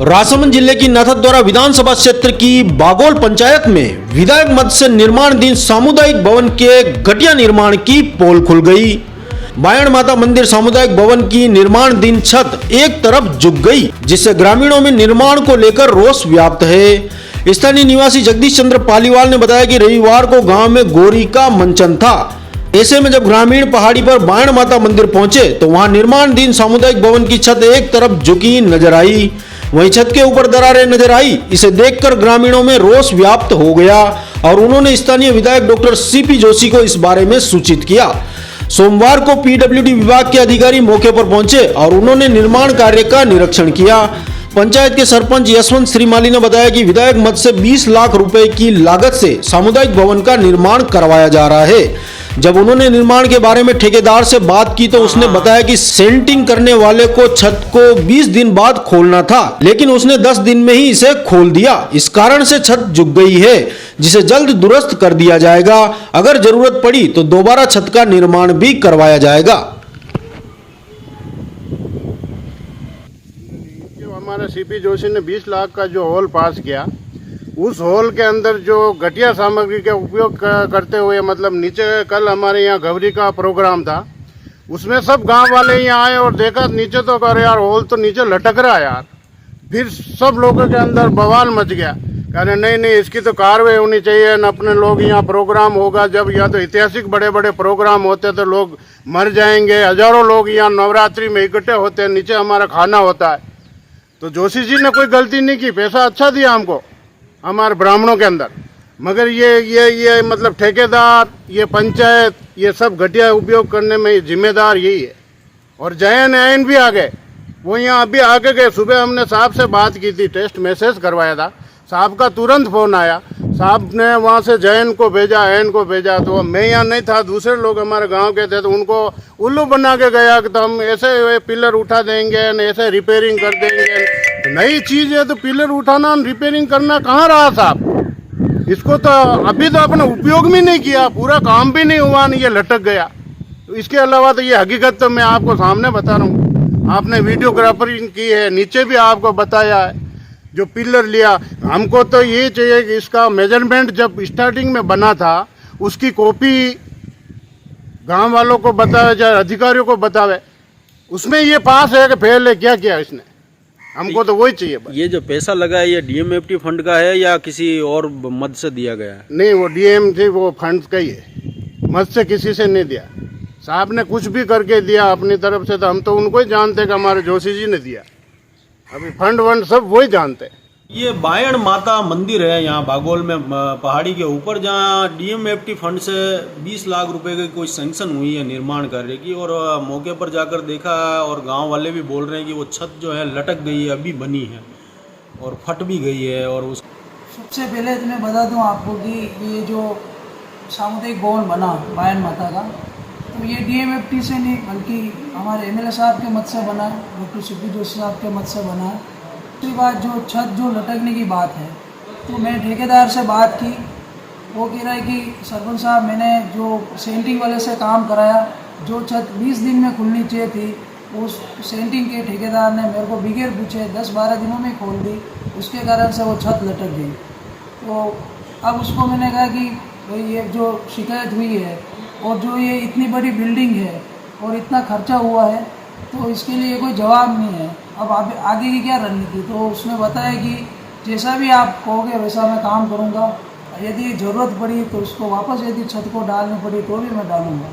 राजसमंद जिले की नाथद्वारा विधानसभा क्षेत्र की बागोल पंचायत में विधायक मद से निर्माणाधीन सामुदायिक भवन के घटिया निर्माण की पोल खुल गई। बायण माता मंदिर सामुदायिक भवन की निर्माणाधीन छत एक तरफ झुक गई, जिससे ग्रामीणों में निर्माण को लेकर रोष व्याप्त है। स्थानीय निवासी जगदीश चंद्र पालीवाल ने बताया कि रविवार को गांव में गोरी का मंचन था। ऐसे में जब ग्रामीण पहाड़ी पर बायण माता मंदिर पहुंचे तो वहां निर्माणाधीन सामुदायिक भवन की छत एक तरफ झुकी नजर आई, वहीं छत के ऊपर दरारें नजर आई। इसे देखकर ग्रामीणों में रोष व्याप्त हो गया और उन्होंने स्थानीय विधायक डॉक्टर सीपी जोशी को इस बारे में सूचित किया। सोमवार को पीडब्ल्यूडी विभाग के अधिकारी मौके पर पहुंचे और उन्होंने निर्माण कार्य का निरीक्षण किया। पंचायत के सरपंच यशवंत श्रीमाली ने बताया कि विधायक मद से 20 लाख रुपए की लागत से सामुदायिक भवन का निर्माण करवाया जा रहा है। जब उन्होंने निर्माण के बारे में ठेकेदार से बात की तो उसने बताया कि सेंटिंग करने वाले को छत को 20 दिन बाद खोलना था, लेकिन उसने 10 दिन में ही इसे खोल दिया। इस कारण से छत झुक गई है, जिसे जल्द दुरुस्त कर दिया जाएगा। अगर जरूरत पड़ी तो दोबारा छत का निर्माण भी करवाया जाएगा। हमारे सीपी जोशी ने 20 लाख का जो हॉल पास किया, उस हॉल के अंदर जो घटिया सामग्री का उपयोग करते हुए, मतलब नीचे कल हमारे यहाँ गौरी का प्रोग्राम था, उसमें सब गांव वाले यहाँ आए और देखा नीचे तो कर यार हॉल तो नीचे लटक रहा है यार। फिर सब लोगों के अंदर बवाल मच गया, कह रहे नहीं इसकी तो कार्रवाई होनी चाहिए न, अपने लोग यहाँ प्रोग्राम होगा जब यहाँ तो ऐतिहासिक बड़े बड़े प्रोग्राम होते तो लोग मर जाएंगे, हजारों लोग यहाँ नवरात्रि में इकट्ठे होते हैं, नीचे हमारा खाना होता है। तो जोशी जी ने कोई गलती नहीं की, पैसा अच्छा दिया हमको हमारे ब्राह्मणों के अंदर, मगर ये मतलब ठेकेदार, ये पंचायत, ये सब घटिया उपयोग करने में जिम्मेदार यही है। और जयन आयन भी आ गए, वो यहाँ अभी आके गए। सुबह हमने साहब से बात की थी, टेस्ट मैसेज करवाया था, साहब का तुरंत फोन आया, साहब ने वहाँ से जयन को भेजा, आयन को भेजा। तो मैं यहाँ नहीं था, दूसरे लोग हमारे गांव के थे, तो उनको उल्लू बना के गया कि तो हम ऐसे पिलर उठा देंगे, ऐसे रिपेयरिंग कर देंगे। तो नई चीज़ है तो पिलर उठाना रिपेयरिंग करना कहाँ रहा साहब, इसको तो अभी तो अपना उपयोग भी नहीं किया, पूरा काम भी नहीं हुआ, नहीं ये लटक गया। तो इसके अलावा तो ये हकीकत तो मैं आपको सामने बता रहा हूँ, आपने वीडियोग्राफरी की है, नीचे भी आपको बताया है। जो पिलर लिया, हमको तो ये चाहिए कि इसका मेजरमेंट जब स्टार्टिंग में बना था उसकी कॉपी गांव वालों को बतावे, चाहे अधिकारियों को बतावे, उसमें ये पास है कि फेल है, क्या किया इसने, हमको तो वही चाहिए। ये जो पैसा लगा है ये डीएमएफटी फंड का है या किसी और मद से दिया गया है? नहीं, वो डीएम थे, वो फंड का ही है, मद से किसी से नहीं दिया। साहब ने कुछ भी करके दिया अपनी तरफ से, तो हम तो उनको ही जानते कि हमारे जोशी जी ने दिया, अभी फंड वंड सब वही जानते हैं। ये बायण माता मंदिर है यहाँ बागोल में पहाड़ी के ऊपर, जहाँ डीएमएफटी फंड से 20 लाख रुपए की कोई सैंक्शन हुई है निर्माण कार्य की, और मौके पर जाकर देखा और गांव वाले भी बोल रहे हैं कि वो छत जो है लटक गई है, अभी बनी है और फट भी गई है। और उस सबसे पहले तो मैं बता दूं आपको कि ये जो सामुदायिक भवन बना बायण माता का, तो ये डीएमएफटी से नहीं बल्कि हमारे एमएलए साहब के मत से बना, डॉक्टर सीपी जोशी साहब के मत से बना। दूसरी बात, जो छत जो लटकने की बात है, तो मैं ठेकेदार से बात की, वो कह रहा है कि सरपंच साहब मैंने जो सेंटिंग वाले से काम कराया, जो छत 20 दिन में खुलनी चाहिए थी, उस सेंटिंग के ठेकेदार ने मेरे को बिगैर पूछे 10-12 दिनों में खोल दी, उसके कारण से वो छत लटक गई। तो अब उसको मैंने कहा कि भाई ये जो शिकायत हुई है और जो ये इतनी बड़ी बिल्डिंग है और इतना खर्चा हुआ है, तो इसके लिए कोई जवाब नहीं है, अब आगे की क्या रणनीति। तो उसने बताया कि जैसा भी आप कहोगे वैसा मैं काम करूँगा, यदि ज़रूरत पड़ी तो उसको वापस यदि छत को डालनी पड़ी तो भी मैं डालूँगा।